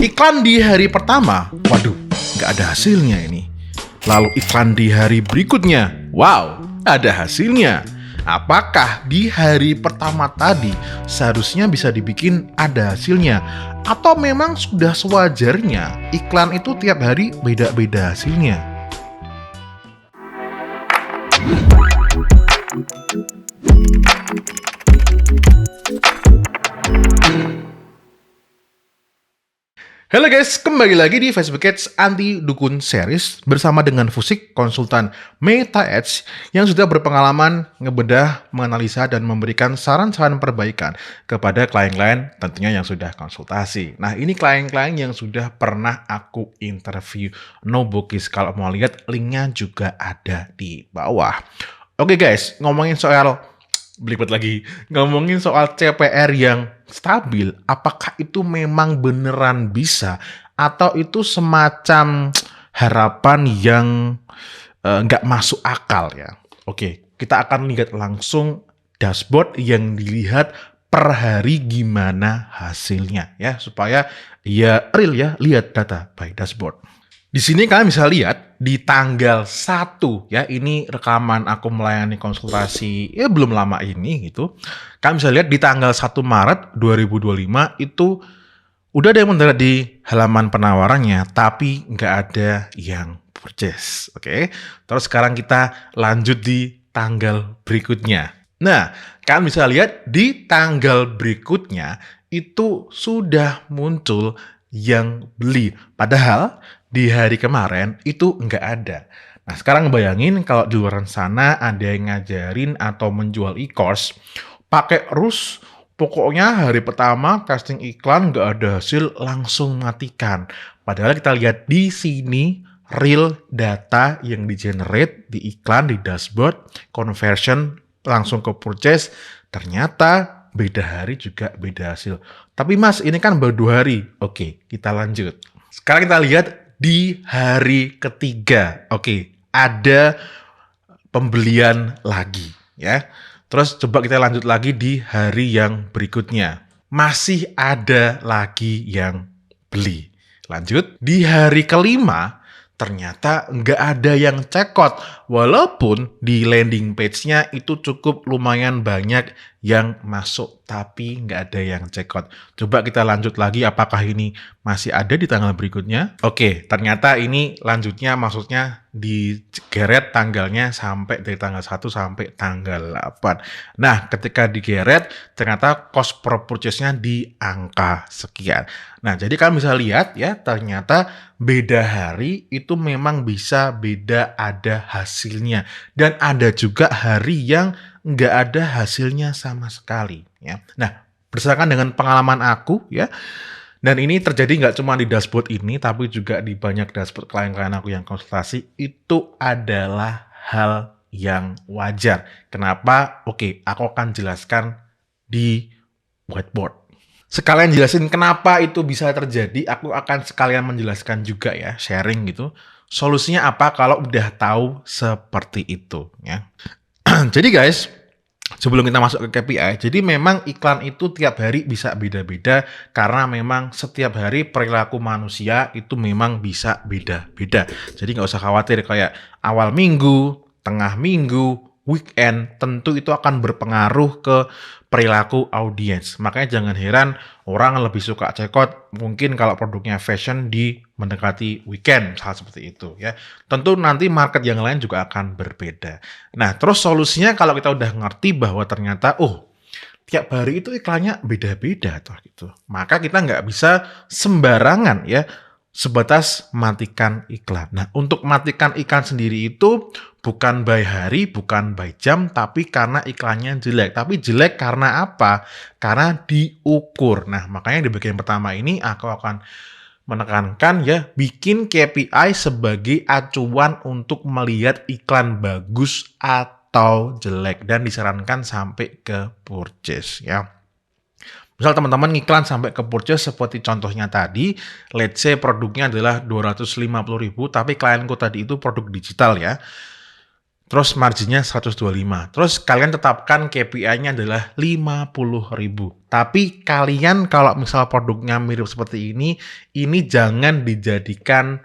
Iklan di hari pertama, waduh, nggak ada hasilnya ini. Lalu iklan di hari berikutnya, wow, ada hasilnya. Apakah di hari pertama tadi seharusnya bisa dibikin ada hasilnya? Atau memang sudah sewajarnya iklan itu tiap hari beda-beda hasilnya? Halo guys, kembali lagi di Facebook Ads Anti Dukun Series bersama dengan Fusik, konsultan Meta Ads yang sudah berpengalaman ngebedah, menganalisa, dan memberikan saran-saran perbaikan kepada klien-klien tentunya yang sudah konsultasi. Nah, ini klien-klien yang sudah pernah aku interview. No bookies, kalau mau lihat linknya juga ada di bawah. Oke guys, ngomongin soal CPR yang stabil, apakah itu memang beneran bisa atau itu semacam harapan yang nggak masuk akal ya? Oke, kita akan lihat langsung dashboard yang dilihat per hari gimana hasilnya ya, supaya ya real ya, lihat data by dashboard. Di sini kalian bisa lihat di tanggal 1 ya, ini rekaman aku melayani konsultasi ya belum lama ini gitu. Kalian bisa lihat di tanggal 1 Maret 2025 itu udah ada yang mendarat di halaman penawarannya tapi nggak ada yang purchase. Oke. Terus sekarang kita lanjut di tanggal berikutnya. Nah, kalian bisa lihat di tanggal berikutnya itu sudah muncul yang beli. Padahal di hari kemarin itu nggak ada. Nah, sekarang bayangin kalau di luar sana ada yang ngajarin atau menjual e-course, pakai RUS, pokoknya hari pertama casting iklan nggak ada hasil, langsung matikan. Padahal kita lihat di sini, real data yang di-generate di iklan, di dashboard, conversion, langsung ke purchase, ternyata beda hari juga beda hasil. Tapi mas, ini kan baru 2 hari. Oke, kita lanjut. Sekarang kita lihat di hari ketiga, oke, ada pembelian lagi ya. Terus coba kita lanjut lagi di hari yang berikutnya. Masih ada lagi yang beli. Lanjut, di hari kelima ternyata nggak ada yang cekot. Walaupun di landing page-nya itu cukup lumayan banyak yang masuk, tapi nggak ada yang cekot. Coba kita lanjut lagi, apakah ini masih ada di tanggal berikutnya? Oke, ternyata ini lanjutnya maksudnya digeret tanggalnya sampai dari tanggal 1 sampai tanggal 8. Nah, ketika digeret, ternyata cost per purchase-nya di angka sekian. Nah, jadi kalian bisa lihat ya, ternyata beda hari itu memang bisa beda ada hasilnya. Dan ada juga hari yang nggak ada hasilnya sama sekali ya. Nah, berdasarkan dengan pengalaman aku ya, dan ini terjadi nggak cuma di dashboard ini, tapi juga di banyak dashboard klien-klien aku yang konsultasi, itu adalah hal yang wajar. Kenapa? Oke, aku akan jelaskan di whiteboard. Sekalian jelasin kenapa itu bisa terjadi, aku akan sekalian menjelaskan juga ya, sharing gitu. Solusinya apa kalau udah tahu seperti itu ya. Jadi guys, sebelum kita masuk ke KPI, jadi memang iklan itu tiap hari bisa beda-beda karena memang setiap hari perilaku manusia itu memang bisa beda-beda. Jadi nggak usah khawatir kayak awal minggu, tengah minggu, weekend, tentu itu akan berpengaruh ke perilaku audiens. Makanya jangan heran orang lebih suka cekot mungkin kalau produknya fashion di mendekati weekend, hal seperti itu ya. Tentu nanti market yang lain juga akan berbeda. Nah, terus solusinya kalau kita udah ngerti bahwa ternyata tiap hari itu iklannya beda-beda toh gitu. Maka kita nggak bisa sembarangan ya sebatas matikan iklan. Nah, untuk matikan iklan sendiri itu bukan by hari, bukan by jam, tapi karena iklannya jelek. Tapi jelek karena apa? Karena diukur. Nah, makanya di bagian pertama ini aku akan menekankan ya, bikin KPI sebagai acuan untuk melihat iklan bagus atau jelek. Dan disarankan sampai ke purchase ya. Misal teman-teman ngiklan sampai ke purchase seperti contohnya tadi, let's say produknya adalah 250.000, tapi klienku tadi itu produk digital ya. terus marginnya 125. Terus kalian tetapkan KPI-nya adalah 50.000. Tapi kalian kalau misal produknya mirip seperti ini jangan dijadikan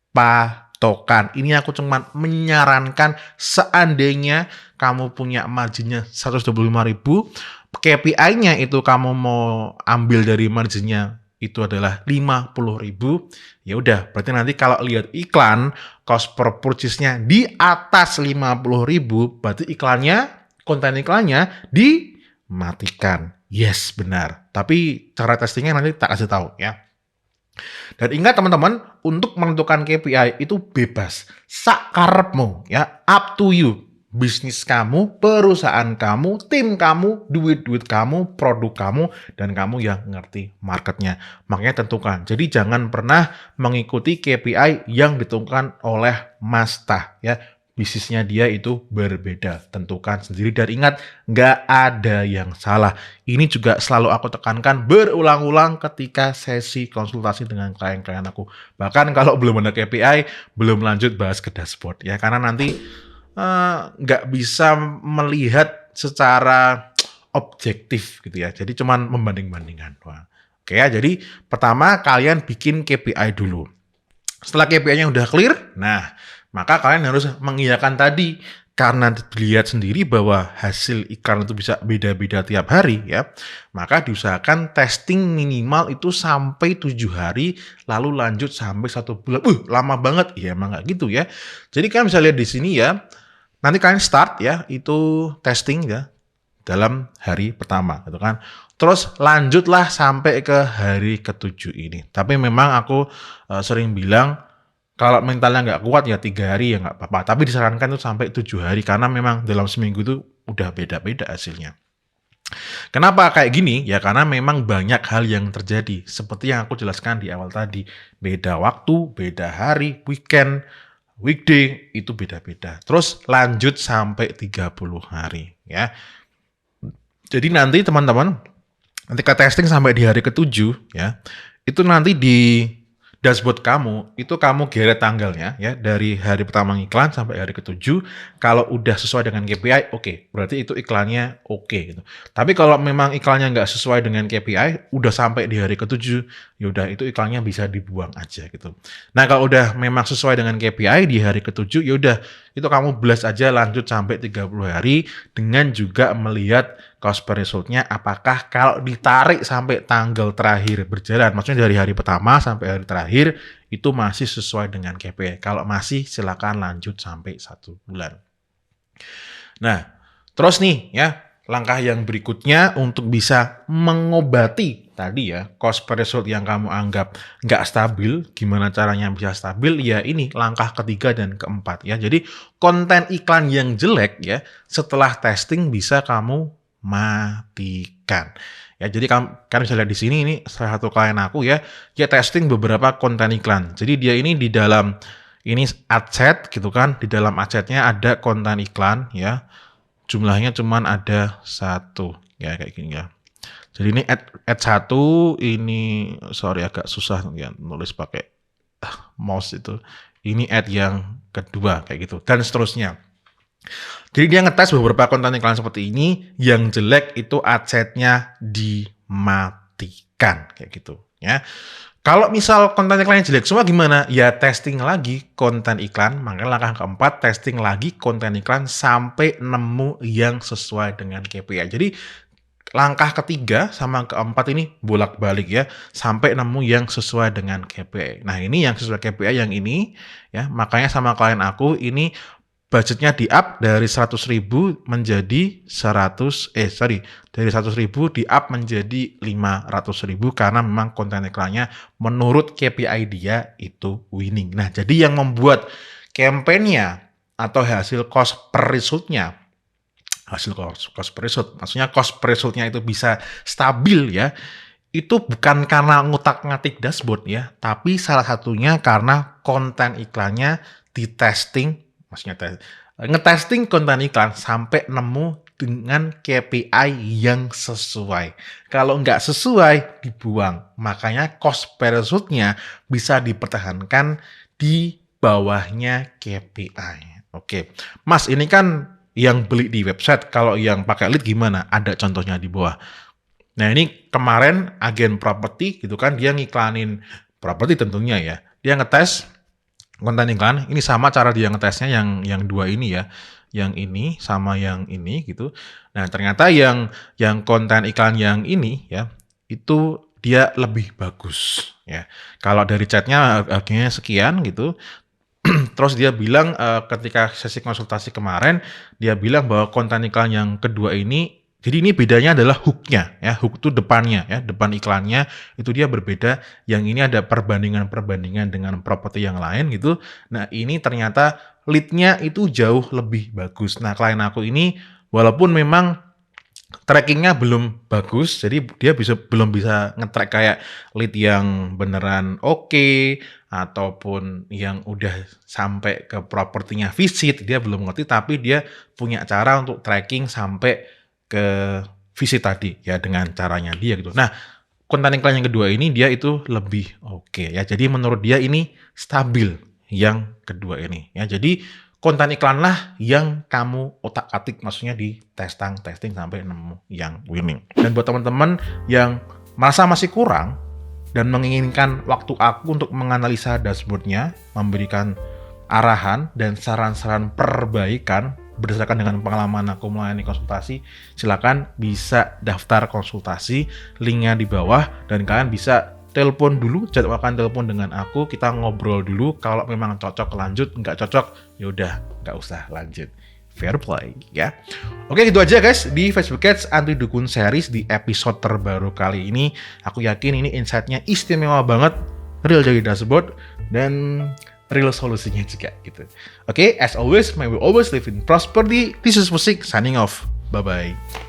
patokan. Ini aku cuma menyarankan seandainya kamu punya marginnya 125.000, KPI-nya itu kamu mau ambil dari marginnya itu adalah 50.000, ya udah berarti nanti kalau lihat iklan cost per purchase-nya di atas 50.000 berarti konten iklannya dimatikan. Yes, benar. Tapi cara testingnya nanti tak kasih tahu ya. Dan ingat teman-teman, untuk menentukan KPI itu bebas. Sakarepmu ya, up to you. Bisnis kamu, perusahaan kamu, tim kamu, duit-duit kamu, produk kamu, dan kamu yang ngerti marketnya. Makanya tentukan. Jadi jangan pernah mengikuti KPI yang ditentukan oleh Mas Tah ya. Bisnisnya dia itu berbeda. Tentukan sendiri dan ingat, nggak ada yang salah. Ini juga selalu aku tekankan berulang-ulang ketika sesi konsultasi dengan klien-klien aku. Bahkan kalau belum ada KPI, belum lanjut bahas ke dashboard ya. Karena nanti nggak bisa melihat secara objektif gitu ya. Jadi cuman membanding-bandingkan. Oke ya, jadi pertama kalian bikin KPI dulu. Setelah KPI-nya udah clear, nah maka kalian harus mengiyakan tadi. Karena dilihat sendiri bahwa hasil iklan itu bisa beda-beda tiap hari ya, maka diusahakan testing minimal itu sampai 7 hari, lalu lanjut sampai 1 bulan. Lama banget. Ya emang nggak gitu ya. Jadi kalian bisa lihat di sini ya, nanti kalian start ya, itu testing ya, dalam hari pertama gitu kan. Terus lanjutlah sampai ke hari ke-7 ini. Tapi memang aku sering bilang, kalau mentalnya nggak kuat ya 3 hari ya nggak apa-apa. Tapi disarankan itu sampai 7 hari karena memang dalam seminggu itu udah beda-beda hasilnya. Kenapa kayak gini? Ya karena memang banyak hal yang terjadi. Seperti yang aku jelaskan di awal tadi. Beda waktu, beda hari, weekend, weekday itu beda-beda. Terus lanjut sampai 30 hari ya. Jadi nanti teman-teman, ketika testing sampai di hari ke-7 ya, itu nanti di dashboard kamu, itu kamu geret tanggalnya ya, dari hari pertama iklan sampai hari ke-7. Kalau udah sesuai dengan KPI, oke, berarti itu iklannya oke gitu. Tapi kalau memang iklannya nggak sesuai dengan KPI, udah sampai di hari ke-7, yaudah itu iklannya bisa dibuang aja gitu. Nah kalau udah memang sesuai dengan KPI di hari ke-7, yaudah itu kamu blast aja lanjut sampai 30 hari dengan juga melihat cost per result-nya apakah kalau ditarik sampai tanggal terakhir berjalan, maksudnya dari hari pertama sampai hari terakhir itu masih sesuai dengan KPI. Kalau masih silakan lanjut sampai 1 bulan. Nah, terus nih ya, langkah yang berikutnya untuk bisa mengobati tadi ya cost per result yang kamu anggap nggak stabil, gimana caranya bisa stabil? Ya ini langkah ketiga dan keempat ya. Jadi konten iklan yang jelek ya setelah testing bisa kamu matikan. Ya, jadi kan bisa lihat di sini ini salah satu klien aku ya, dia testing beberapa konten iklan. Jadi dia ini di dalam ini ad set gitu kan, di dalam ad setnya ada konten iklan ya. Jumlahnya cuman ada 1 ya kayak gini ya. Jadi ini ad 1 ini sorry agak susah ya nulis pakai mouse itu. Ini ad yang kedua kayak gitu dan seterusnya. Jadi dia ngetes beberapa konten iklan seperti ini, yang jelek itu ad setnya dimatikan kayak gitu ya. Kalau misal konten iklannya jelek semua gimana? Ya testing lagi konten iklan, makanya langkah keempat testing lagi konten iklan sampai nemu yang sesuai dengan KPI. Jadi langkah ketiga sama keempat ini bolak-balik ya, sampai nemu yang sesuai dengan KPI. Nah ini yang sesuai KPI yang ini ya, makanya sama klien aku ini budgetnya di-up dari 100.000 menjadi dari 100.000 di-up menjadi 500.000 karena memang konten iklannya menurut KPI dia itu winning. Nah, jadi yang membuat campaign-nya atau hasil cost per result-nya, maksudnya cost per result-nya itu bisa stabil ya, itu bukan karena ngutak-ngatik dashboard ya, tapi salah satunya karena konten iklannya di-testing, maksudnya ngetesting konten iklan sampai nemu dengan KPI yang sesuai. Kalau nggak sesuai, dibuang. Makanya cost per result-nya bisa dipertahankan di bawahnya KPI. Oke, Mas ini kan yang beli di website, kalau yang pakai lead gimana? Ada contohnya di bawah. Nah ini kemarin agen properti gitu kan, dia ngiklanin properti tentunya ya. Dia ngetes konten iklan, ini sama cara dia ngetesnya yang dua ini ya. Yang ini sama yang ini gitu. Nah ternyata yang konten iklan yang ini ya, itu dia lebih bagus ya. Kalau dari chatnya harganya sekian gitu, terus dia bilang ketika sesi konsultasi kemarin, dia bilang bahwa konten iklan yang kedua ini, jadi ini bedanya adalah hook-nya ya, hook itu depannya ya, depan iklannya itu dia berbeda. Yang ini ada perbandingan dengan properti yang lain gitu. Nah ini ternyata lead-nya itu jauh lebih bagus. Nah klien aku ini walaupun memang trackingnya belum bagus, jadi dia belum bisa nge-track kayak lead yang beneran oke, ataupun yang udah sampai ke propertinya visit, dia belum ngerti, tapi dia punya cara untuk tracking sampai ke visit tadi ya dengan caranya dia gitu. Nah, konten iklan yang kedua ini dia itu lebih oke ya. Jadi menurut dia ini stabil yang kedua ini ya. Jadi konten iklanlah yang kamu otak-atik, maksudnya di testing sampai nemu yang winning. Dan buat teman-teman yang merasa masih kurang dan menginginkan waktu aku untuk menganalisa dashboardnya, memberikan arahan dan saran-saran perbaikan berdasarkan dengan pengalaman aku melayani konsultasi, silakan bisa daftar konsultasi, linknya di bawah, dan kalian bisa telepon dulu, jadwalkan telepon dengan aku, kita ngobrol dulu, kalau memang cocok lanjut, nggak cocok, yaudah nggak usah lanjut. Fair play ya. Oke gitu aja guys di Facebook Ads Anti Dukun Series di episode terbaru kali ini. Aku yakin ini insight-nya istimewa banget, real dari dashboard, dan real solusinya juga gitu. Oke, as always, may we always live in prosperity. This is Musik, signing off. Bye-bye.